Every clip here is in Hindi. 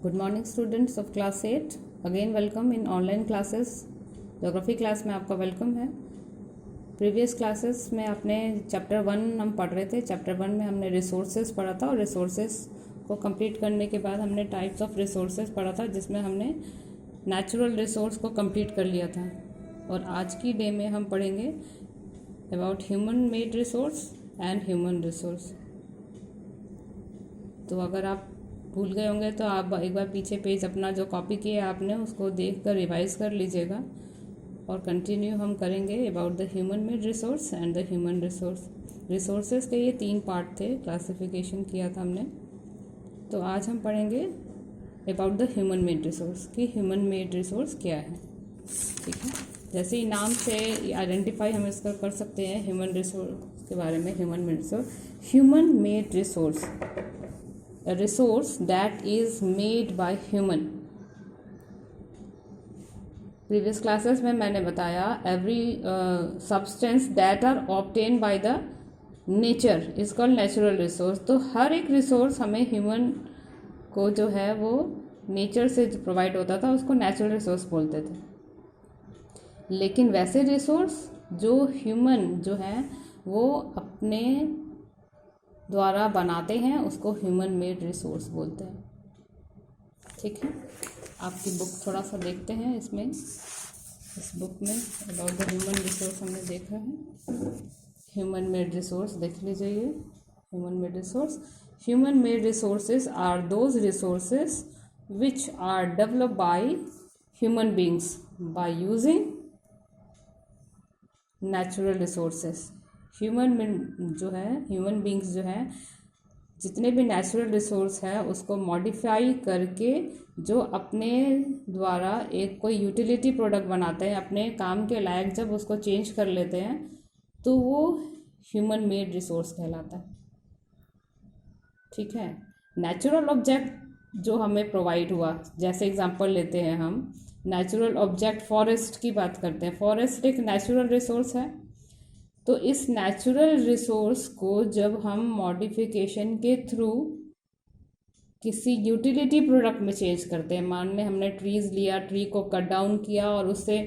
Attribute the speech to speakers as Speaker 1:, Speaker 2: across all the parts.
Speaker 1: Good morning students of class 8। Again welcome in online classes. Geography class में आपका वेलकम है। प्रीवियस क्लासेस में आपने चैप्टर 1 हम पढ़ रहे थे। चैप्टर 1 में हमने रिसोर्सेज पढ़ा था और रिसोर्सेज को कंप्लीट करने के बाद हमने टाइप्स ऑफ रिसोर्सेज पढ़ा था, जिसमें हमने नेचुरल रिसोर्स को कंप्लीट कर लिया था। और आज की डे में हम पढ़ेंगे about human made resource and human resource. तो अगर आप भूल गए होंगे तो आप एक बार पीछे पेज अपना जो कॉपी किया आपने उसको देख कर रिवाइज कर लीजिएगा और कंटिन्यू हम करेंगे about the human made resource and the human resource. Resources के ये 3 पार्ट थे, क्लासिफिकेशन किया था हमने। तो आज हम पढ़ेंगे about the human made resource कि ह्यूमन मेड रिसोर्स क्या है। ठीक है, जैसे ही नाम से आइडेंटिफाई हम इसका कर सकते हैं ह्यूमन रिसोर्स के बारे में। Human made resource, human made resource, a resource that is made by human। Previous classes में मैंने बताया every substance that are obtain by the nature is called natural resource. तो हर एक रिसोर्स हमें ह्यूमन को जो है वो नेचर से जो प्रोवाइड होता था उसको नेचुरल रिसोर्स बोलते थे। लेकिन वैसे रिसोर्स जो ह्यूमन जो है वो अपने द्वारा बनाते हैं उसको ह्यूमन मेड रिसोर्स बोलते हैं। ठीक है, आपकी बुक थोड़ा सा देखते हैं। इसमें इस बुक में अबाउट द ह्यूमन रिसोर्स हमने देखा है। ह्यूमन मेड रिसोर्स देख लीजिए। ये human made resource, human made resources are those resources which are developed by human beings by using natural resources. Human beings जो है जितने भी नेचुरल रिसोर्स है उसको मॉडिफाई करके जो अपने द्वारा एक कोई यूटिलिटी प्रोडक्ट बनाते हैं, अपने काम के लायक जब उसको चेंज कर लेते हैं तो वो ह्यूमन मेड रिसोर्स कहलाता है। ठीक है, नेचुरल ऑब्जेक्ट जो हमें प्रोवाइड हुआ, जैसे एग्जांपल लेते हैं हम नेचुरल ऑब्जेक्ट फॉरेस्ट की बात करते हैं। फॉरेस्ट एक नेचुरल रिसोर्स है। तो इस नेचुरल रिसोर्स को जब हम मॉडिफिकेशन के थ्रू किसी यूटिलिटी प्रोडक्ट में चेंज करते हैं, मान लें हमने ट्रीज लिया, ट्री को कट डाउन किया और उससे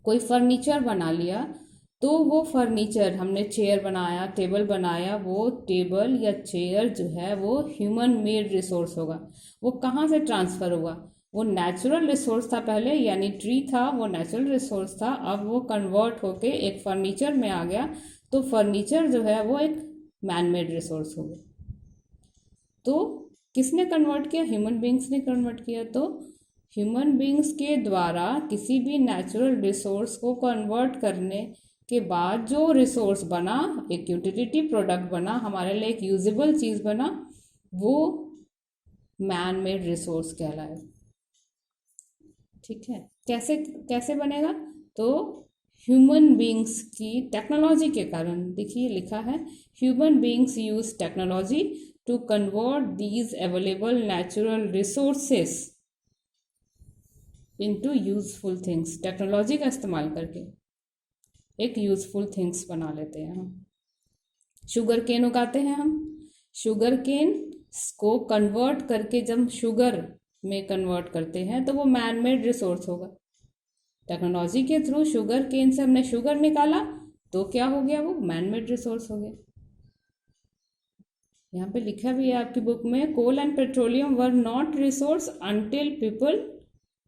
Speaker 1: कोई फर्नीचर बना लिया, तो वो फर्नीचर हमने चेयर बनाया, टेबल बनाया, वो टेबल या चेयर जो है वो ह्यूमन मेड रिसोर्स होगा। वो कहाँ से ट्रांसफ़र हुआ? वो नेचुरल रिसोर्स था पहले, यानी ट्री था, वो नेचुरल रिसोर्स था। अब वो कन्वर्ट होके एक फर्नीचर में आ गया, तो फर्नीचर जो है वो एक मैन मेड रिसोर्स हो गया। तो किसने कन्वर्ट किया? ह्यूमन बींग्स ने कन्वर्ट किया। तो ह्यूमन बींग्स के द्वारा किसी भी नेचुरल रिसोर्स को कन्वर्ट करने के बाद जो रिसोर्स बना, एक यूटिलिटी प्रोडक्ट बना, हमारे लिए एक यूजेबल चीज़ बना, वो मैन मेड रिसोर्स कहलाए। ठीक है, कैसे कैसे बनेगा? तो ह्यूमन बींग्स की टेक्नोलॉजी के कारण। देखिए लिखा है human beings use technology to convert these available natural resources into useful things. Technology का इस्तेमाल करके एक यूजफुल थिंग्स बना लेते हैं हम। शुगर केन उगाते हैं हम, शुगर केन को कन्वर्ट करके जब शुगर में कन्वर्ट करते हैं तो वो मैन मेड रिसोर्स होगा। टेक्नोलॉजी के थ्रू शुगर केन से हमने शुगर निकाला तो क्या हो गया? वो मैन मेड रिसोर्स हो गया। यहाँ पे लिखा भी है आपकी बुक में, coal and petroleum were not resource until people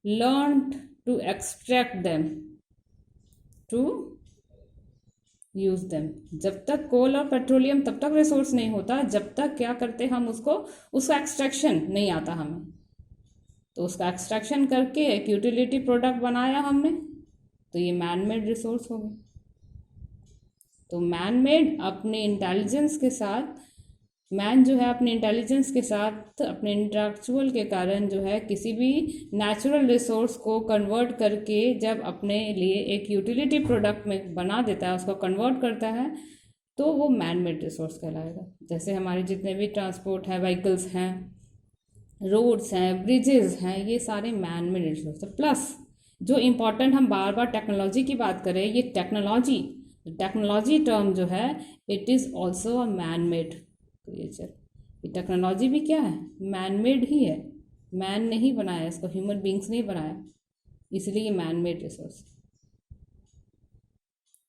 Speaker 1: learned to extract them to use them. जब तक कोल और पेट्रोलियम तब तक रिसोर्स नहीं होता जब तक क्या करते हम उसका एक्सट्रैक्शन नहीं आता हमें। तो उसका एक्सट्रैक्शन करके एक यूटिलिटी प्रोडक्ट बनाया हमने, तो ये मैन मेड रिसोर्स हो गया। तो मैन मेड अपने इंटेलिजेंस के साथ, मैन जो है अपने इंटेलिजेंस के साथ, अपने इंटेलेक्चुअल के कारण जो है किसी भी नेचुरल रिसोर्स को कन्वर्ट करके जब अपने लिए एक यूटिलिटी प्रोडक्ट में बना देता है, उसको कन्वर्ट करता है, तो वो मैन मेड रिसोर्स कहलाएगा। जैसे हमारे जितने भी ट्रांसपोर्ट है, व्हीकल्स हैं, रोड्स हैं, ब्रिजेस हैं, ये सारे मैन मेड रिसोर्स है। प्लस जो इम्पोर्टेंट, हम बार बार टेक्नोलॉजी की बात करें, ये टेक्नोलॉजी टर्म जो है it is also a man made creature. ये टेक्नोलॉजी भी क्या है? मैन मेड ही है। मैन ने ही बनाया इसको, ह्यूमन बींग्स ने ही बनाया, इसलिए ये मैन मेड रिसोर्स।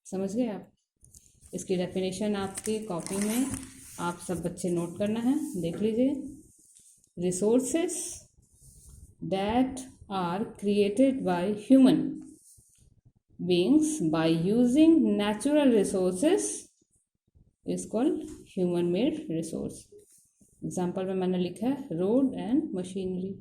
Speaker 1: समझ गए आप? इसकी डेफिनेशन आपकी कॉपी में आप सब बच्चे नोट करना है, देख लीजिए। Resources that are created by human beings by using natural resources is called human made resource. Example में मैंने लिखा है रोड एंड मशीनरी।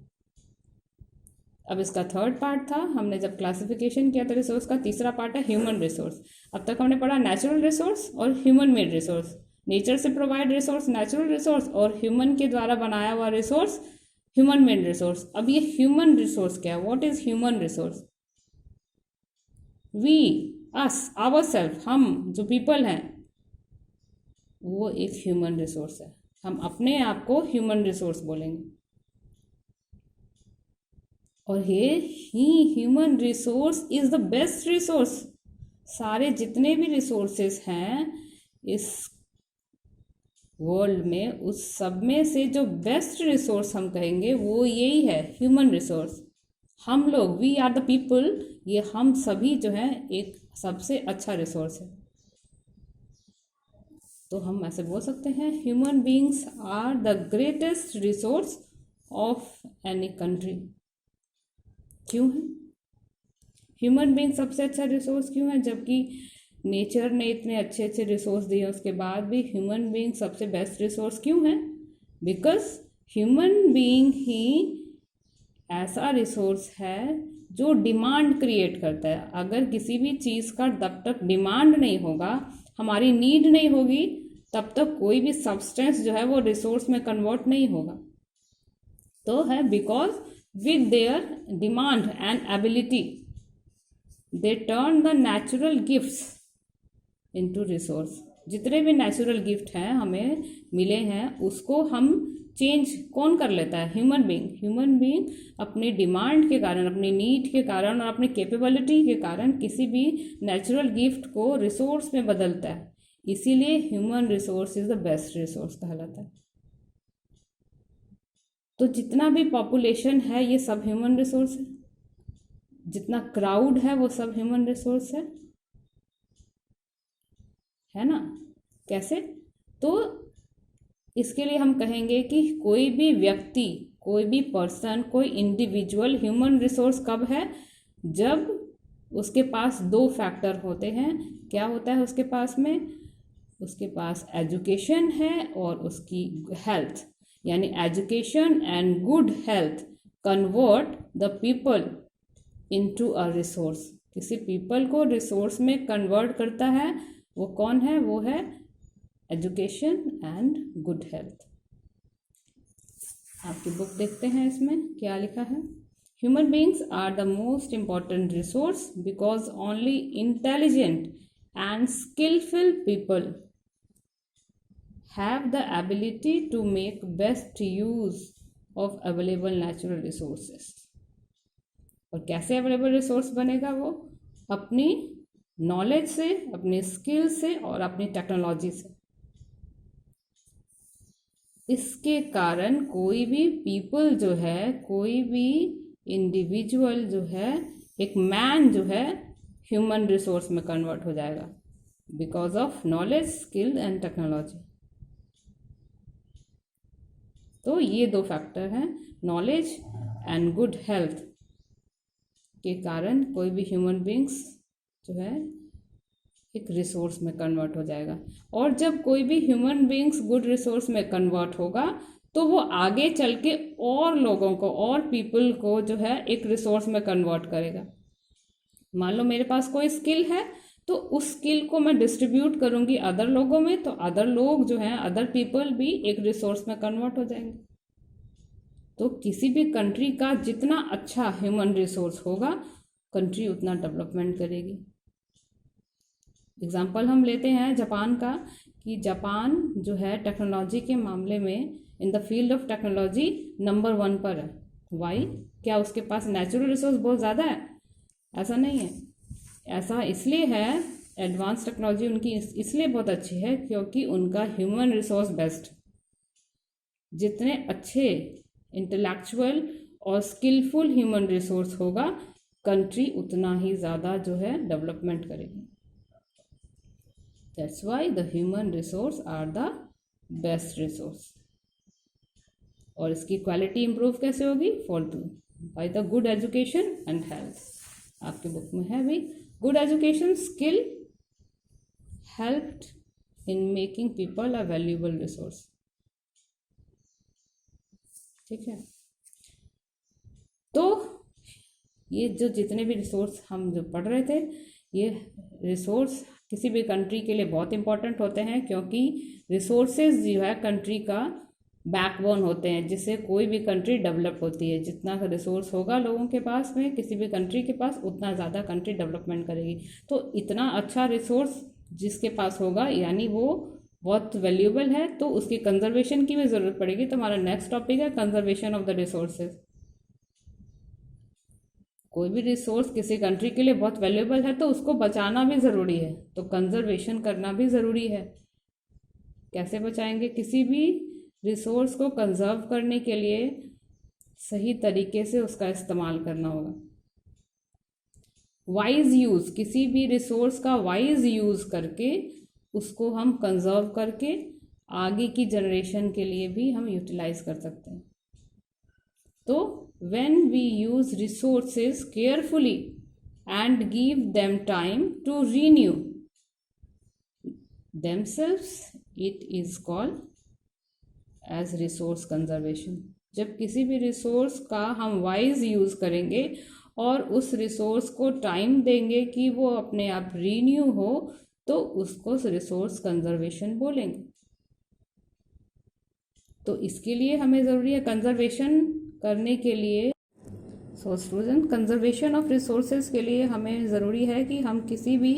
Speaker 1: अब इसका थर्ड पार्ट था, हमने जब क्लासिफिकेशन किया था रिसोर्स का, तीसरा पार्ट है ह्यूमन रिसोर्स। अब तक हमने पढ़ा नेचुरल रिसोर्स और ह्यूमन मेड रिसोर्स। नेचर से प्रोवाइड रिसोर्स नेचुरल रिसोर्स, और ह्यूमन के द्वारा बनाया हुआ रिसोर्स ह्यूमन मेड रिसोर्स। अब ये ह्यूमन रिसोर्स क्या है? What is human resource? We, us, our self, हम जो पीपल हैं, वो एक ह्यूमन रिसोर्स है। हम अपने आप को ह्यूमन रिसोर्स बोलेंगे। और ये ही human resource is the best resource. सारे जितने भी रिसोर्सेस हैं इस वर्ल्ड में, उस सब में से जो बेस्ट रिसोर्स हम कहेंगे वो यही है, ह्यूमन रिसोर्स। हम लोग, वी आर द पीपल, ये हम सभी जो है एक सबसे अच्छा रिसोर्स है। तो हम ऐसे बोल सकते हैं, human beings are the greatest resource of any country. क्यों है ह्यूमन बींग सबसे अच्छा रिसोर्स क्यों है? जबकि नेचर ने इतने अच्छे अच्छे रिसोर्स दिए, उसके बाद भी ह्यूमन बींग सबसे बेस्ट रिसोर्स क्यों है? बिकॉज ह्यूमन बींग ही ऐसा रिसोर्स है जो डिमांड क्रिएट करता है। अगर किसी भी चीज़ का जब तक डिमांड नहीं होगा, हमारी नीड नहीं होगी, तब तक कोई भी सब्सटेंस जो है वो रिसोर्स में कन्वर्ट नहीं होगा। तो है because with their demand and ability they turn the natural gifts into resource. जितने भी नेचुरल गिफ्ट हैं हमें मिले हैं, उसको हम चेंज कौन कर लेता है? Human being. ह्यूमन बींग अपनी डिमांड के कारण, अपनी नीड के कारण और अपनी कैपेबिलिटी के कारण किसी भी नेचुरल गिफ्ट को रिसोर्स में बदलता है। इसीलिए human resource is the best resource कहलाता है। तो जितना भी पॉपुलेशन है ये सब ह्यूमन रिसोर्स है, जितना क्राउड है वो सब ह्यूमन रिसोर्स है ना? कैसे? तो इसके लिए हम कहेंगे कि कोई भी व्यक्ति, कोई भी पर्सन, कोई इंडिविजुअल ह्यूमन रिसोर्स कब है? जब उसके पास दो फैक्टर होते हैं। क्या होता है उसके पास में? उसके पास एजुकेशन है और उसकी हेल्थ, यानी education and good health convert the people into a resource. किसी पीपल को रिसोर्स में कन्वर्ट करता है, वो कौन है? वो है एजुकेशन एंड गुड हेल्थ। आपकी बुक देखते हैं, इसमें क्या लिखा है। Human beings are the most important resource because only intelligent and skilful people have the ability to make best use of available natural resources। और कैसे अवेलेबल रिसोर्स बनेगा? वो अपनी नॉलेज से, अपनी स्किल से और अपनी टेक्नोलॉजी से। इसके कारण कोई भी पीपल जो है, कोई भी इंडिविजुअल जो है, एक मैन जो है, ह्यूमन रिसोर्स में कन्वर्ट हो जाएगा because of knowledge, skill and technology. तो ये दो फैक्टर हैं, नॉलेज एंड गुड हेल्थ के कारण कोई भी ह्यूमन बींग्स जो है एक रिसोर्स में कन्वर्ट हो जाएगा। और जब कोई भी ह्यूमन बींग्स गुड रिसोर्स में कन्वर्ट होगा तो वो आगे चल के और लोगों को, और पीपल को जो है एक रिसोर्स में कन्वर्ट करेगा। मान लो मेरे पास कोई स्किल है, तो उस स्किल को मैं डिस्ट्रीब्यूट करूंगी अदर लोगों में, तो अदर लोग जो हैं, अदर पीपल भी एक रिसोर्स में कन्वर्ट हो जाएंगे। तो किसी भी कंट्री का जितना अच्छा ह्यूमन रिसोर्स होगा, कंट्री उतना डेवलपमेंट करेगी। एग्जाम्पल हम लेते हैं जापान का, कि जापान जो है टेक्नोलॉजी के मामले में, in the field of technology number 1 पर है। वाई? क्या उसके पास नेचुरल रिसोर्स बहुत ज़्यादा है? ऐसा नहीं है। ऐसा इसलिए है, एडवांस टेक्नोलॉजी उनकी इसलिए बहुत अच्छी है क्योंकि उनका ह्यूमन रिसोर्स बेस्ट। जितने अच्छे इंटेलेक्चुअल और स्किलफुल ह्यूमन रिसोर्स होगा, कंट्री उतना ही ज़्यादा जो है डेवलपमेंट करेगी। That's why the human resource are the best resource. और इसकी क्वालिटी इंप्रूव कैसे होगी? For by the good education and health. आपके बुक में है भी, good education skill helped in making people a valuable resource. ठीक है, तो ये जो जितने भी रिसोर्स हम जो पढ़ रहे थे, ये रिसोर्स किसी भी कंट्री के लिए बहुत इंपॉर्टेंट होते हैं, क्योंकि रिसोर्सेज जो है कंट्री का बैकबोन होते हैं, जिससे कोई भी कंट्री डेवलप होती है। जितना रिसोर्स होगा लोगों के पास में, किसी भी कंट्री के पास, उतना ज़्यादा कंट्री डेवलपमेंट करेगी। तो इतना अच्छा रिसोर्स जिसके पास होगा, यानी वो बहुत वैल्यूएबल है, तो उसकी कंजर्वेशन की भी ज़रूरत पड़ेगी। तो हमारा नेक्स्ट टॉपिक है कंजर्वेशन ऑफ द रिसोर्सेज। कोई भी रिसोर्स किसी कंट्री के लिए बहुत वैल्यूएबल है तो उसको बचाना भी ज़रूरी है, तो कंजर्वेशन करना भी ज़रूरी है। कैसे बचाएंगे? किसी भी रिसोर्स को कंजर्व करने के लिए सही तरीके से उसका इस्तेमाल करना होगा। वाइज यूज़, किसी भी रिसोर्स का वाइज यूज़ करके उसको हम कंजर्व करके आगे की जनरेशन के लिए भी हम यूटिलाइज कर सकते हैं। तो when we use resources carefully and give them time to renew themselves, it is called as resource conservation। जब किसी भी रिसोर्स का हम वाइज यूज़ करेंगे और उस रिसोर्स को टाइम देंगे कि वो अपने आप रीन्यू हो, तो उसको रिसोर्स कंजर्वेशन बोलेंगे। तो इसके लिए हमें ज़रूरी है कंजर्वेशन करने के लिए। So student, conservation of resources के लिए हमें ज़रूरी है कि हम किसी भी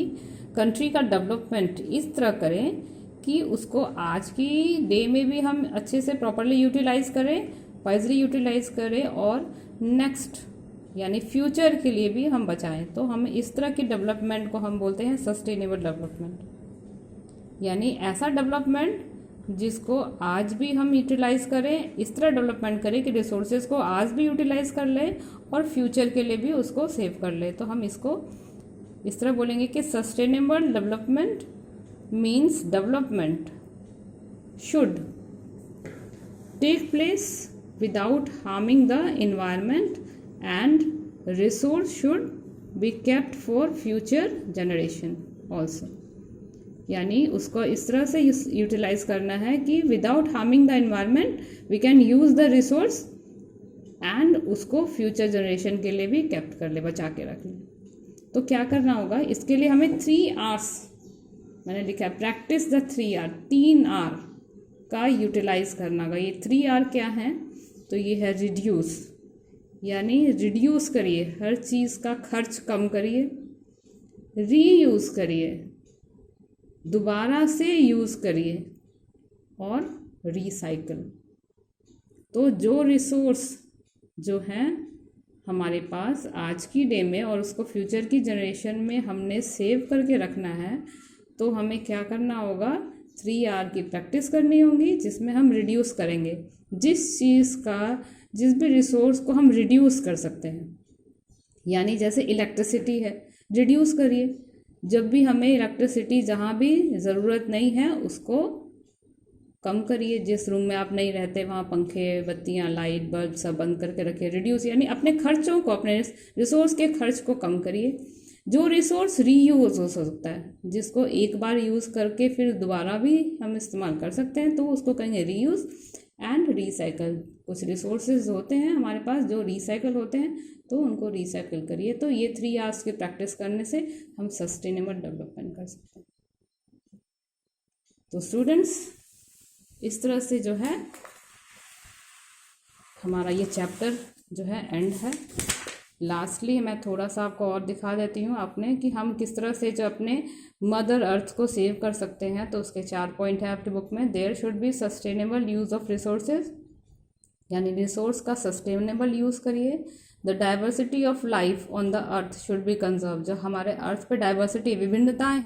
Speaker 1: कंट्री का डेवलपमेंट इस तरह करें कि उसको आज की डे में भी हम अच्छे से प्रॉपरली यूटिलाइज करें, वाइजली यूटिलाइज करें, और नेक्स्ट यानी फ्यूचर के लिए भी हम बचाएं। तो हम इस तरह की डेवलपमेंट को हम बोलते हैं सस्टेनेबल डेवलपमेंट। यानी ऐसा डेवलपमेंट जिसको आज भी हम यूटिलाइज करें, इस तरह डेवलपमेंट करें कि रिसोर्सेज को आज भी यूटिलाइज कर लें और फ्यूचर के लिए भी उसको सेव कर लें। तो हम इसको इस तरह बोलेंगे कि sustainable development means development should take place without harming the environment and resource should be kept for future generation also. यानी उसको इस तरह से यूटिलाइज करना है कि without harming the environment we can use the resource and उसको फ्यूचर जनरेशन के लिए भी कैप्ट कर ले, बचा के रख ले। तो क्या करना होगा? इसके लिए हमें 3 R's मैंने लिखा है, प्रैक्टिस द 3 R, 3 R का यूटिलाइज करना होगा। ये 3 R क्या है? तो ये है रिड्यूस, यानी रिड्यूस करिए, हर चीज़ का खर्च कम करिए, रीयूज़ करिए, दोबारा से यूज़ करिए, और रिसाइकल। तो जो रिसोर्स जो हैं हमारे पास आज की डे में और उसको फ्यूचर की जनरेशन में हमने सेव करके रखना है, तो हमें क्या करना होगा? 3 R की प्रैक्टिस करनी होगी, जिसमें हम रिड्यूस करेंगे। जिस भी रिसोर्स को हम रिड्यूस कर सकते हैं, यानी जैसे इलेक्ट्रिसिटी है, रिड्यूस करिए। जब भी हमें इलेक्ट्रिसिटी जहाँ भी ज़रूरत नहीं है उसको कम करिए। जिस रूम में आप नहीं रहते वहाँ पंखे, बत्तियाँ, लाइट, बल्ब सब बंद करके रखिए। रिड्यूस यानी अपने खर्चों को, अपने रिसोर्स के खर्च को कम करिए। जो रिसोर्स रीयूज़ हो सकता है, जिसको एक बार यूज़ करके फिर दोबारा भी हम इस्तेमाल कर सकते हैं, तो उसको कहेंगे रीयूज़ एंड रिसाइकल। कुछ रिसोर्सेज होते हैं हमारे पास जो रिसाइकल होते हैं, तो उनको रिसाइकिल करिए। तो ये 3 R's की प्रैक्टिस करने से हम सस्टेनेबल डेवलपमेंट कर सकते हैं। तो स्टूडेंट्स, इस तरह से जो है हमारा ये चैप्टर जो है एंड है। लास्टली मैं थोड़ा सा आपको और दिखा देती हूँ अपने कि हम किस तरह से जो अपने मदर अर्थ को सेव कर सकते हैं। तो उसके 4 पॉइंट है आपकी बुक में। There should be sustainable use of resources, यानी रिसोर्स का सस्टेनेबल यूज़ करिए। The diversity of life on the earth should be conserve, जो हमारे अर्थ पे डाइवर्सिटी, विभिन्नताएं